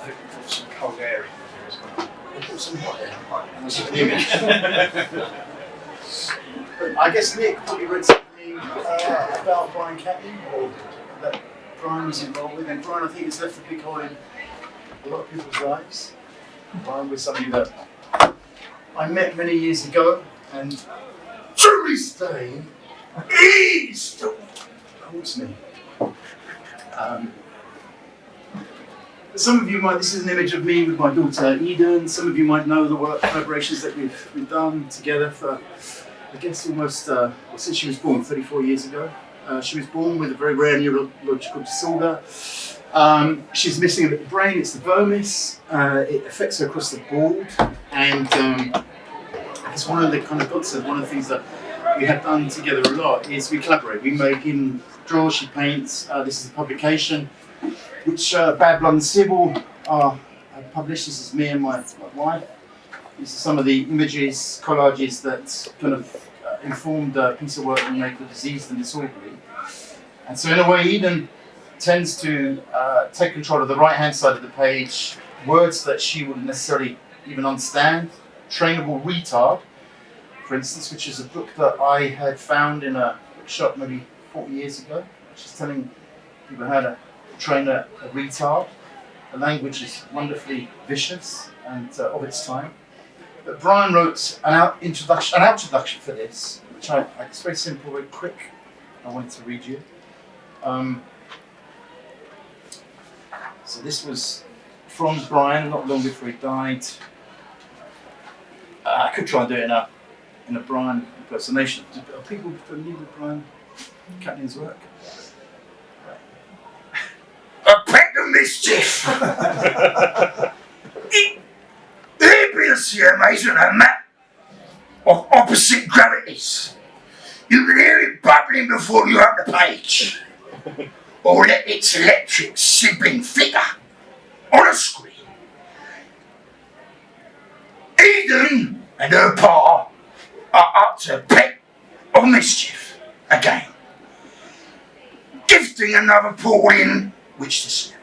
think we put some cold air in here as well. We put some hot air. That's an image. I guess Nick probably read something about Brian Kötting, or that Brian was involved with, and Brian, I think, has left a big hole in a lot of people's lives. Brian was somebody that I met many years ago, and to this day, he still haunts me. Some of you might, this is an image of me with my daughter Eden. Some of you might know the work collaborations that we've done together for, I guess, almost, since she was born 34 years ago. She was born with a very rare neurological disorder. She's missing a bit of the brain, it's the vermis. It affects her across the board. And it's one of the kind of concepts, one of the things that we have done together a lot is we collaborate. We make in draws, she paints. This is a publication which Bad Blood and Sybil are published. This is me and my wife. These are some of the images, collages that kind of informed a piece of work we make for diseased and disorderly. And so in a way, Eden tends to take control of the right-hand side of the page, words that she wouldn't necessarily even understand. Trainable Retard, for instance, which is a book that I had found in a bookshop maybe 40 years ago, which is telling people how to train a retard. The language is wonderfully vicious and of its time. But Brian wrote an introduction for this, which it's very simple, very quick. I wanted to read you. So this was from Brian, not long before he died. I could try and do it in a Brian impersonation. Are people familiar with Brian Kötting's work? A peck of mischief! There appears to be a map of opposite gravities. You can hear it bubbling before you open the page, or let its electric sibling flicker on a screen. Eden and her pa are up to a peck of mischief again, gifting another pool in which to sleep,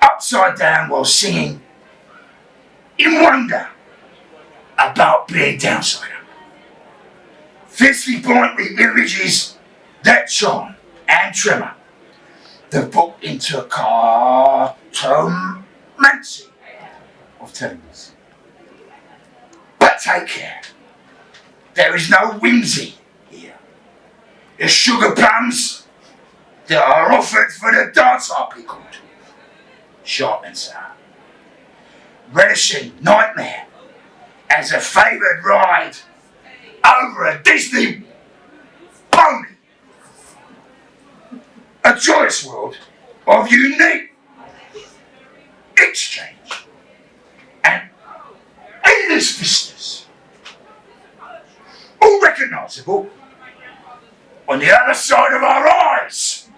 upside down while singing in wonder about being downside up. Fiercely point with images that charm and tremor the book into a cartomancy of telling us. But take care, there is no whimsy here. The sugar plums that are offered for the dance are pickled, sharp and sour, relishing nightmare as a favoured ride over a Disney pony. A joyous world of unique exchange and endless vistas, all recognisable on the other side of our eyes,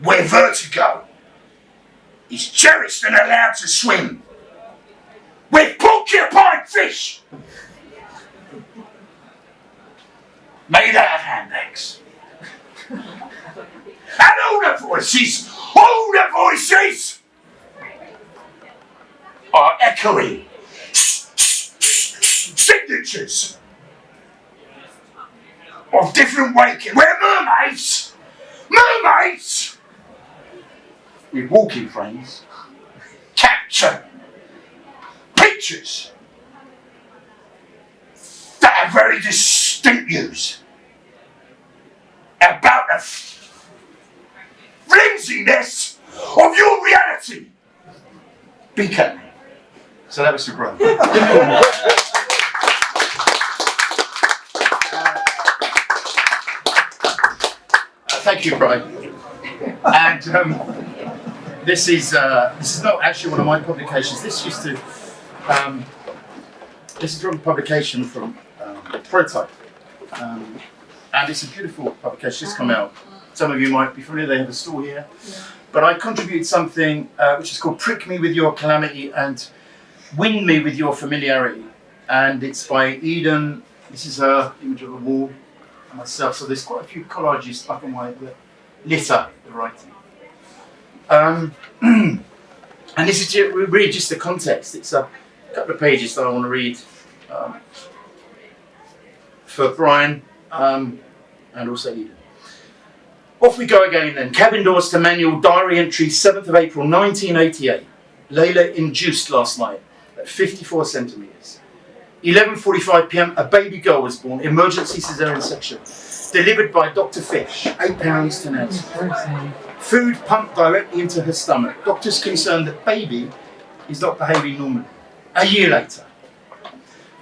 where vertigo is cherished and allowed to swim with porcupine fish made out of handbags. And all the voices are echoing signatures of different waking, where mermaids with walking frames capture pictures that have very distinct views about the flimsiness of your reality. Be Kötting. So that was for Brian. Thank you, Brian. And this is not actually one of my publications. This is from a publication from Prototype, and it's a beautiful publication. It's come out. Some of you might be familiar. They have a store here. Yeah. But I contributed something which is called "Prick Me with Your Calamity and Win Me with Your Familiarity," and it's by Eden. This is her image of a wall. Myself, so there's quite a few collages, black and white, that litter the writing. And this is really just the context. It's a couple of pages that I want to read for Brian and also Eden. Off we go again then. Cabin doors to manual, diary entry, 7th of April 1988. Layla induced last night at 54 centimetres. 11:45 p.m. a baby girl was born, emergency caesarean section. Delivered by Dr. Fish, 8 pounds 10 ounces. Food pumped directly into her stomach. Doctors concerned that baby is not behaving normally. A year later,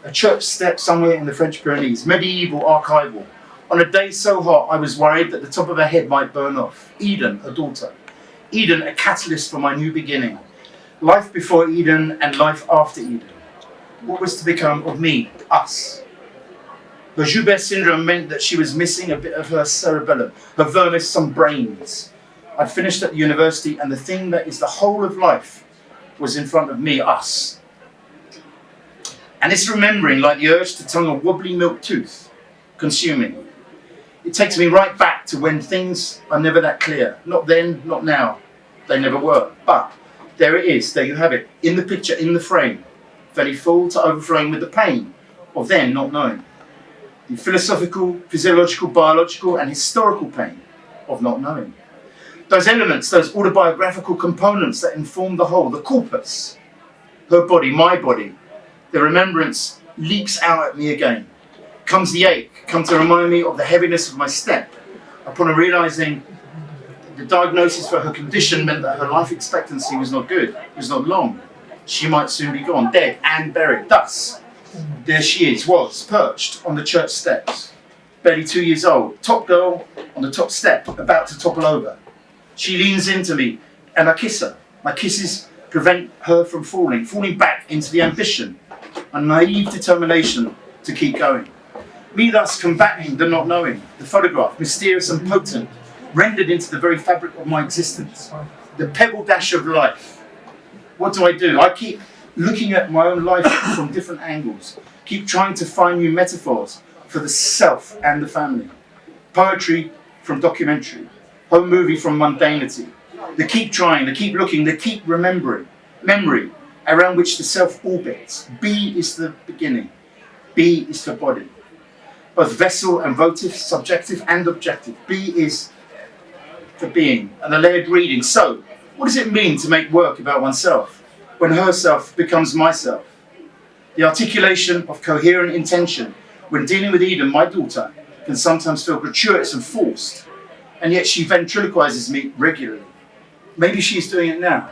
a church step somewhere in the French Pyrenees, medieval, archival. On a day so hot, I was worried that the top of her head might burn off. Eden, a daughter. Eden, a catalyst for my new beginning. Life before Eden and life after Eden. What was to become of me, us? Her Joubert syndrome meant that she was missing a bit of her cerebellum, her vermis, some brains. I'd finished at the university, and the thing that is the whole of life was in front of me, us. And it's remembering, like the urge to tongue a wobbly milk tooth, consuming. It takes me right back to when things are never that clear. Not then, not now. They never were. But there it is, there you have it, in the picture, in the frame, fairly full to overflowing with the pain of then not knowing. The philosophical, physiological, biological, and historical pain of not knowing. Those elements, those autobiographical components that inform the whole, the corpus, her body, my body, the remembrance leaks out at me again. Comes the ache, comes to remind me of the heaviness of my step, upon realizing the diagnosis for her condition meant that her life expectancy was not good, was not long. She might soon be gone, dead and buried. Thus, there she was perched on the church steps, barely 2 years old, top girl on the top step, about to topple over. She leans into me and I kiss her. My kisses prevent her from falling back into the ambition and naive determination to keep going. Me thus combating the not knowing, the photograph, mysterious and potent, rendered into the very fabric of my existence, the pebble dash of life. What do? I keep looking at my own life from different angles, keep trying to find new metaphors for the self and the family. Poetry from documentary, home movie from mundanity. They keep trying, they keep looking, they keep remembering. Memory, around which the self orbits. B is the beginning, B is the body. Both vessel and votive, subjective and objective. B is the being and the layered reading. So, what does it mean to make work about oneself when herself becomes myself? The articulation of coherent intention when dealing with Eden, my daughter, can sometimes feel gratuitous and forced, and yet she ventriloquizes me regularly. Maybe she's doing it now.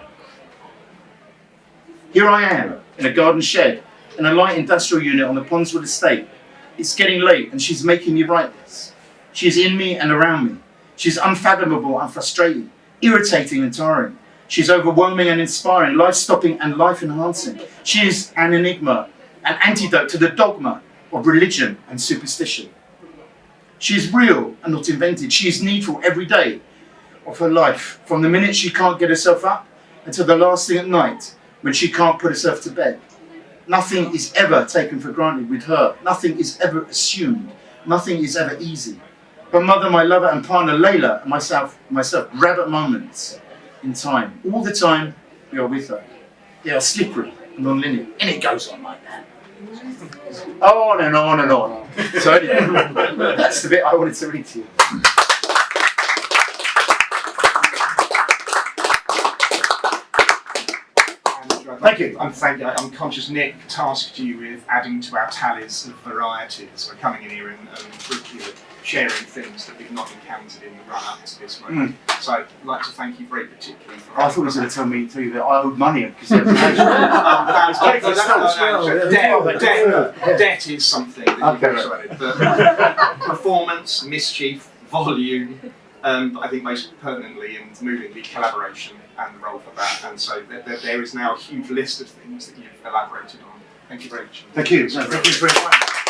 Here I am in a garden shed in a light industrial unit on the Ponswood estate. It's getting late and she's making me write this. She's in me and around me. She's unfathomable and frustrating, irritating and tiring. She's overwhelming and inspiring, life-stopping and life-enhancing. She is an enigma, an antidote to the dogma of religion and superstition. She is real and not invented. She is needful every day of her life, from the minute she can't get herself up until the last thing at night when she can't put herself to bed. Nothing is ever taken for granted with her. Nothing is ever assumed. Nothing is ever easy. Her mother, my lover and partner, Layla, and myself grab at moments in time. All the time, we are with her. They are slippery and non-linear, and it goes on like that. On and on and on. So anyway, that's the bit I wanted to read to you. Thank you. I'm conscious Nick tasked you with adding to our tallies of varieties. We're coming in here and sharing things that we've not encountered in the run-up to this moment. So I'd like to thank you very particularly for... I thought he was going to tell you that I owed money because debt is something that you've also added. But performance, mischief, volume, but I think most pertinently and movingly collaboration and the role for that. And so there is now a huge list of things that you've elaborated on. Thank you very much. Thank you. Thank you very much.